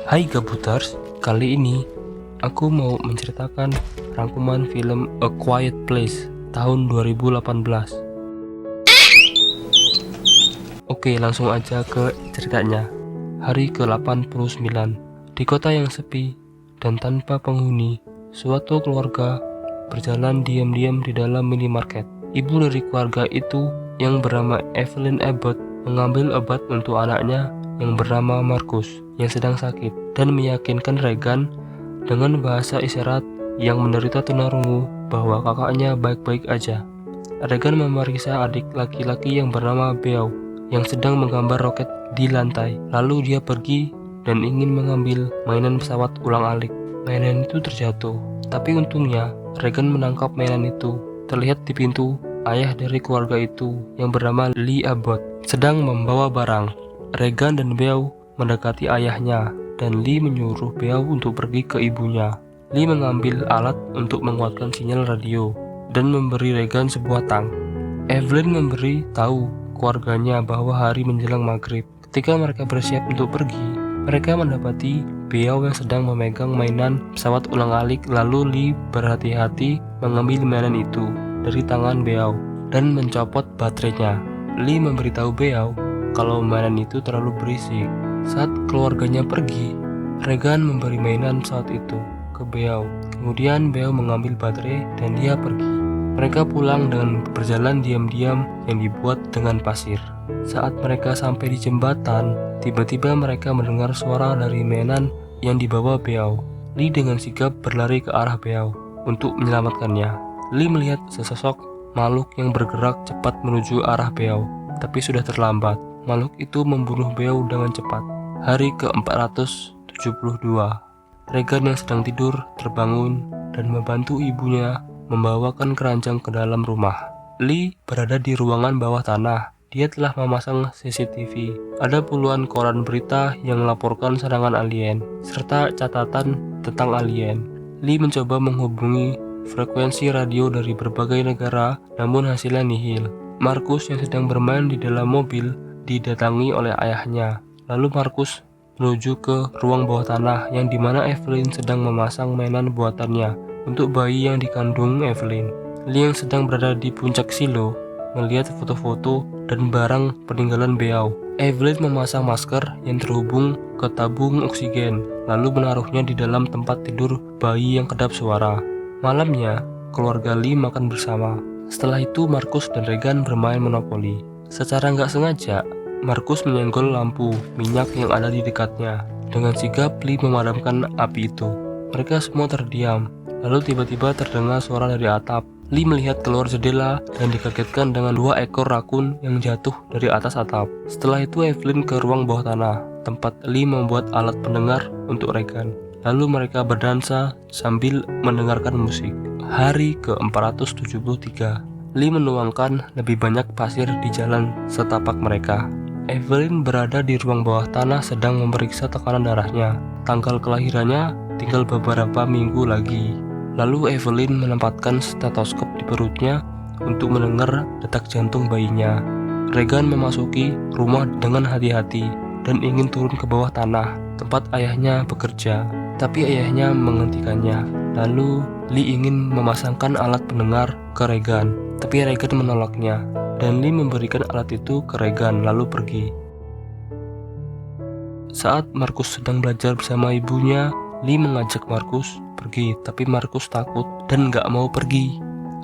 Hai Gabuters, kali ini aku mau menceritakan rangkuman film A Quiet Place tahun 2018. Oke, langsung aja ke ceritanya. Hari ke-89, di kota yang sepi dan tanpa penghuni, suatu keluarga berjalan diam-diam di dalam minimarket. Ibu dari keluarga itu yang bernama Evelyn Abbott mengambil obat untuk anaknya yang bernama Marcus yang sedang sakit dan meyakinkan Regan dengan bahasa isyarat yang menderita tunarungu bahwa kakaknya baik-baik aja. Regan memeriksa adik laki-laki yang bernama Beau yang sedang menggambar roket di lantai. Lalu dia pergi dan ingin mengambil mainan pesawat ulang-alik. Mainan itu terjatuh, tapi untungnya Regan menangkap mainan itu. Terlihat di pintu, ayah dari keluarga itu yang bernama Lee Abbott sedang membawa barang. Regan dan Beau mendekati ayahnya dan Lee menyuruh Beau untuk pergi ke ibunya. Lee mengambil alat untuk menguatkan sinyal radio dan memberi Regan sebuah tang. Evelyn memberi tahu keluarganya bahwa hari menjelang maghrib. Ketika mereka bersiap untuk pergi, mereka mendapati Beau yang sedang memegang mainan pesawat ulang-alik. Lalu Lee berhati-hati mengambil mainan itu dari tangan Beau dan mencopot baterainya. Lee memberitahu Beau kalau mainan itu terlalu berisik. Saat keluarganya pergi, Regan memberi mainan pesawat itu ke Beau. Kemudian Beau mengambil baterai dan dia pergi. Mereka pulang dengan berjalan diam-diam yang dibuat dengan pasir. Saat mereka sampai di jembatan, tiba-tiba mereka mendengar suara dari mainan yang dibawa Beau. Lee dengan sigap berlari ke arah Beau untuk menyelamatkannya. Lee melihat sesosok makhluk yang bergerak cepat menuju arah Beau, tapi sudah terlambat. Makhluk itu membunuh Beau dengan cepat. Hari ke-472, Regan yang sedang tidur terbangun dan membantu ibunya membawakan keranjang ke dalam rumah. Lee berada di ruangan bawah tanah. Dia telah memasang CCTV. Ada puluhan koran berita yang melaporkan serangan alien, serta catatan tentang alien. Lee mencoba menghubungi frekuensi radio dari berbagai negara, namun hasilnya nihil. Marcus yang sedang bermain di dalam mobil didatangi oleh ayahnya. Lalu Marcus menuju ke ruang bawah tanah yang dimana Evelyn sedang memasang mainan buatannya untuk bayi yang dikandung Evelyn. Lee yang sedang berada di puncak silo melihat foto-foto dan barang peninggalan Beau. Evelyn memasang masker yang terhubung ke tabung oksigen, lalu menaruhnya di dalam tempat tidur bayi yang kedap suara. Malamnya, keluarga Lee makan bersama. Setelah itu Marcus dan Regan bermain monopoli. Secara nggak sengaja, Marcus menyenggol lampu minyak yang ada di dekatnya. Dengan sigap Lee memadamkan api itu. Mereka semua terdiam. Lalu tiba-tiba terdengar suara dari atap. Lee melihat keluar jendela dan dikagetkan dengan 2 ekor rakun yang jatuh dari atas atap. Setelah itu Evelyn ke ruang bawah tanah, tempat Lee membuat alat pendengar untuk Regan. Lalu mereka berdansa sambil mendengarkan musik. Hari ke-473, Lee menuangkan lebih banyak pasir di jalan setapak mereka. Evelyn berada di ruang bawah tanah sedang memeriksa tekanan darahnya. Tanggal kelahirannya tinggal beberapa minggu lagi. Lalu Evelyn menempatkan stetoskop di perutnya untuk mendengar detak jantung bayinya. Regan memasuki rumah dengan hati-hati dan ingin turun ke bawah tanah tempat ayahnya bekerja, tapi ayahnya menghentikannya. Lalu Lee ingin memasangkan alat pendengar ke Regan, tapi Regan menolaknya, dan Lee memberikan alat itu ke Regan lalu pergi. Saat Marcus sedang belajar bersama ibunya, Lee mengajak Marcus pergi, tapi Marcus takut dan gak mau pergi.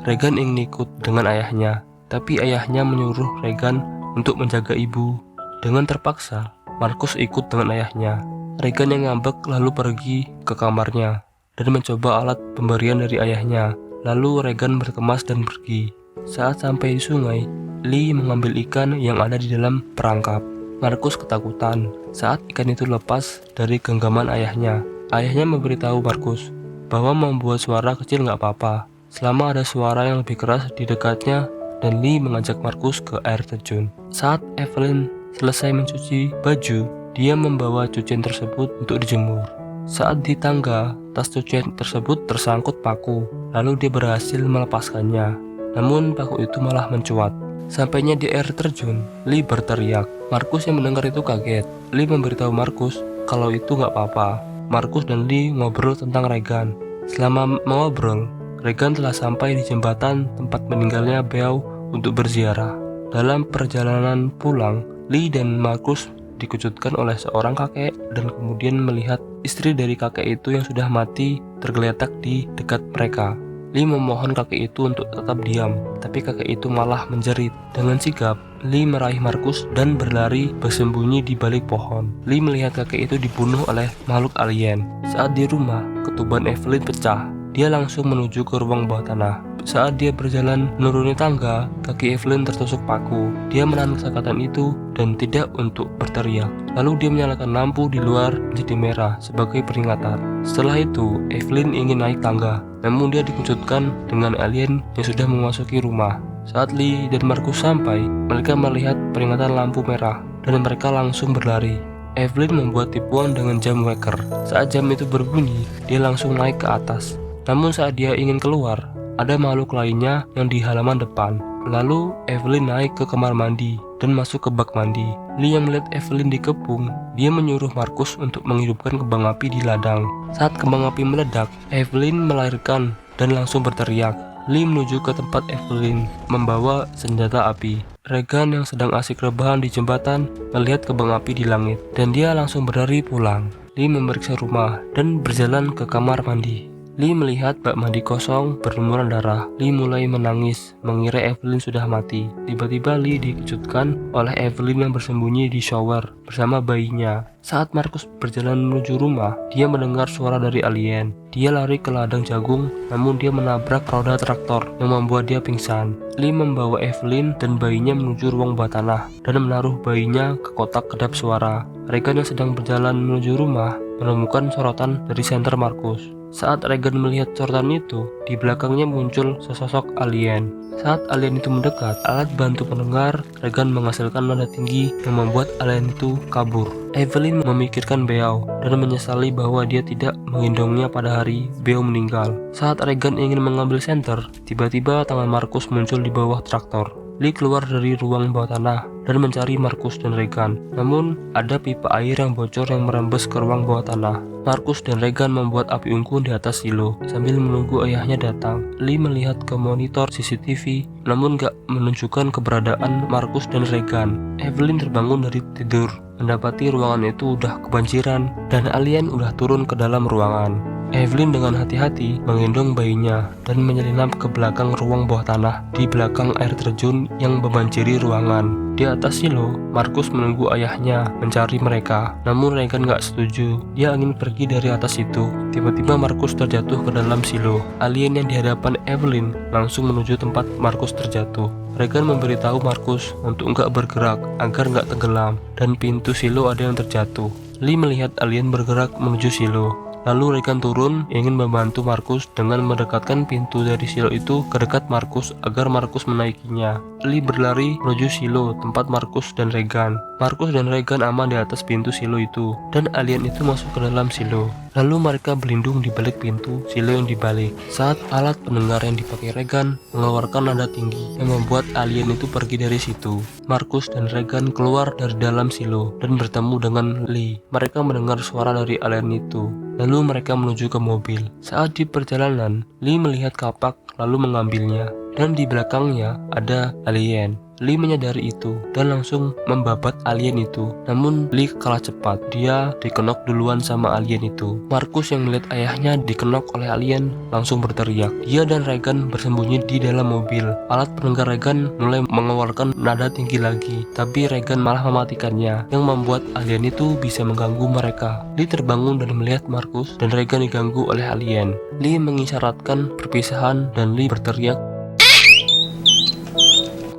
Regan ingin ikut dengan ayahnya, tapi ayahnya menyuruh Regan untuk menjaga ibu. Dengan terpaksa, Marcus ikut dengan ayahnya. Regan yang ngambek lalu pergi ke kamarnya dan mencoba alat pemberian dari ayahnya. Lalu Regan berkemas dan pergi. Saat sampai di sungai, Lee mengambil ikan yang ada di dalam perangkap. Marcus ketakutan saat ikan itu lepas dari genggaman ayahnya. Ayahnya memberitahu Marcus bahwa membuat suara kecil nggak apa-apa selama ada suara yang lebih keras di dekatnya, dan Lee mengajak Marcus ke air terjun. Saat Evelyn selesai mencuci baju, dia membawa cucian tersebut untuk dijemur. Saat di tangga, tas cucian tersebut tersangkut paku, lalu dia berhasil melepaskannya. Namun paku itu malah mencuat. Sampainya di air terjun, Lee berteriak. Marcus yang mendengar itu kaget. Lee memberitahu Marcus kalau itu nggak apa-apa. Markus dan Lee ngobrol tentang Regan. Selama mengobrol, Regan telah sampai di jembatan tempat meninggalnya Beau untuk berziarah. Dalam perjalanan pulang, Lee dan Markus dikejutkan oleh seorang kakek dan kemudian melihat istri dari kakek itu yang sudah mati tergeletak di dekat mereka. Lee memohon kakek itu untuk tetap diam, tapi kakek itu malah menjerit. Dengan sigap, Lee meraih Markus dan berlari bersembunyi di balik pohon. Lee melihat kakek itu dibunuh oleh makhluk alien. Saat di rumah, ketuban Evelyn pecah. Dia langsung menuju ke ruang bawah tanah. Saat dia berjalan menuruni tangga, kaki Evelyn tertusuk paku. Dia menahan kesakatan itu dan tidak untuk berteriak. Lalu dia menyalakan lampu di luar menjadi merah sebagai peringatan. Setelah itu, Evelyn ingin naik tangga, namun dia dikejutkan dengan alien yang sudah memasuki rumah. Saat Lee dan Markus sampai, mereka melihat peringatan lampu merah dan mereka langsung berlari. Evelyn membuat tipuan dengan jam waker. Saat jam itu berbunyi, dia langsung naik ke atas. Namun saat dia ingin keluar, ada makhluk lainnya yang di halaman depan. Lalu Evelyn naik ke kamar mandi dan masuk ke bak mandi. Lee yang melihat Evelyn dikepung, dia menyuruh Markus untuk menghidupkan kembang api di ladang. Saat kembang api meledak, Evelyn melahirkan dan langsung berteriak. Lee menuju ke tempat Evelyn, membawa senjata api. Regan yang sedang asik rebahan di jembatan melihat kembang api di langit, dan dia langsung berlari pulang. Lee memeriksa rumah dan berjalan ke kamar mandi. Lee melihat bak mandi kosong berlumuran darah. Lee mulai menangis, mengira Evelyn sudah mati. Tiba-tiba Lee dikejutkan oleh Evelyn yang bersembunyi di shower bersama bayinya. Saat Markus berjalan menuju rumah, dia mendengar suara dari alien. Dia lari ke ladang jagung, namun dia menabrak roda traktor yang membuat dia pingsan. Lee membawa Evelyn dan bayinya menuju ruang bawah tanah dan menaruh bayinya ke kotak kedap suara. Regan yang sedang berjalan menuju rumah menemukan sorotan dari senter Markus. Saat Regan melihat sorotan itu, di belakangnya muncul sesosok alien. Saat alien itu mendekat, alat bantu pendengar Regan menghasilkan nada tinggi yang membuat alien itu kabur. Evelyn memikirkan Beau dan menyesali bahwa dia tidak menggendongnya pada hari Beau meninggal. Saat Regan ingin mengambil senter, tiba-tiba tangan Markus muncul di bawah traktor. Lee keluar dari ruang bawah tanah dan mencari Markus dan Regan. Namun, ada pipa air yang bocor yang merembes ke ruang bawah tanah. Markus dan Regan membuat api unggun di atas silo sambil menunggu ayahnya datang. Lee melihat ke monitor CCTV, namun gak menunjukkan keberadaan Markus dan Regan. Evelyn terbangun dari tidur, mendapati ruangan itu udah kebanjiran dan alien udah turun ke dalam ruangan. Evelyn dengan hati-hati menggendong bayinya dan menyelinap ke belakang ruang bawah tanah di belakang air terjun yang membanjiri ruangan. Di atas silo, Markus menunggu ayahnya mencari mereka, namun Regan gak setuju. Dia ingin pergi dari atas itu. Tiba-tiba Markus terjatuh ke dalam silo. Alien yang di hadapan Evelyn langsung menuju tempat Markus terjatuh. Regan memberitahu Markus untuk nggak bergerak agar nggak tenggelam, dan pintu silo ada yang terjatuh. Lee melihat alien bergerak menuju silo. Lalu Regan turun ingin membantu Markus dengan mendekatkan pintu dari silo itu ke dekat Markus agar Markus menaikinya. Lee berlari menuju silo tempat Markus dan Regan. Markus dan Regan aman di atas pintu silo itu dan alien itu masuk ke dalam silo. Lalu mereka berlindung di balik pintu silo yang dibalik. Saat alat pendengar yang dipakai Regan mengeluarkan nada tinggi yang membuat alien itu pergi dari situ. Markus dan Regan keluar dari dalam silo dan bertemu dengan Lee. Mereka mendengar suara dari alien itu. Lalu mereka menuju ke mobil. Saat di perjalanan, Lee melihat kapak lalu mengambilnya, dan di belakangnya ada alien. Lee menyadari itu dan langsung membabat alien itu. Namun Lee kalah cepat. Dia dikenok duluan sama alien itu. Markus yang melihat ayahnya dikenok oleh alien langsung berteriak. Dia dan Regan bersembunyi di dalam mobil. Alat pendengar Regan mulai mengeluarkan nada tinggi lagi, tapi Regan malah mematikannya, yang membuat alien itu bisa mengganggu mereka. Lee terbangun dan melihat Markus dan Regan diganggu oleh alien. Lee mengisyaratkan perpisahan dan Lee berteriak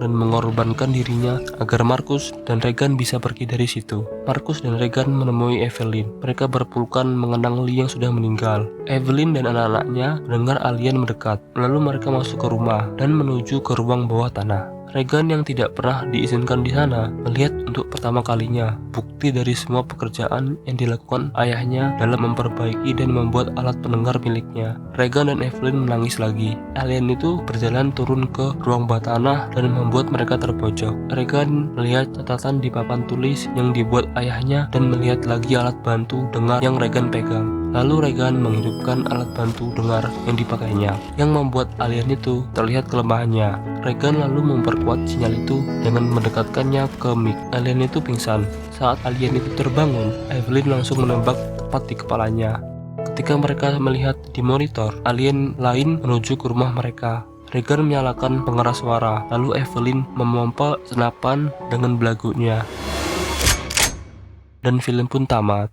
dan mengorbankan dirinya agar Markus dan Regan bisa pergi dari situ. Markus dan Regan menemui Evelyn. Mereka berpelukan mengenang Lee yang sudah meninggal. Evelyn dan anak-anaknya mendengar alien mendekat. Lalu mereka masuk ke rumah dan menuju ke ruang bawah tanah. Regan yang tidak pernah diizinkan di sana melihat untuk pertama kalinya bukti dari semua pekerjaan yang dilakukan ayahnya dalam memperbaiki dan membuat alat pendengar miliknya. Regan dan Evelyn menangis lagi. Alien itu berjalan turun ke ruang bawah tanah dan membuat mereka terpojok. Regan melihat catatan di papan tulis yang dibuat ayahnya dan melihat lagi alat bantu dengar yang Regan pegang. Lalu Regan menghidupkan alat bantu dengar yang dipakainya, yang membuat alien itu terlihat kelemahannya. Regan lalu memperkuat sinyal itu dengan mendekatkannya ke mic. Alien itu pingsan. Saat alien itu terbangun, Evelyn langsung menembak tepat di kepalanya. Ketika mereka melihat di monitor, alien lain menuju ke rumah mereka. Regan menyalakan pengeras suara, lalu Evelyn memompa senapan dengan belagunya. Dan film pun tamat.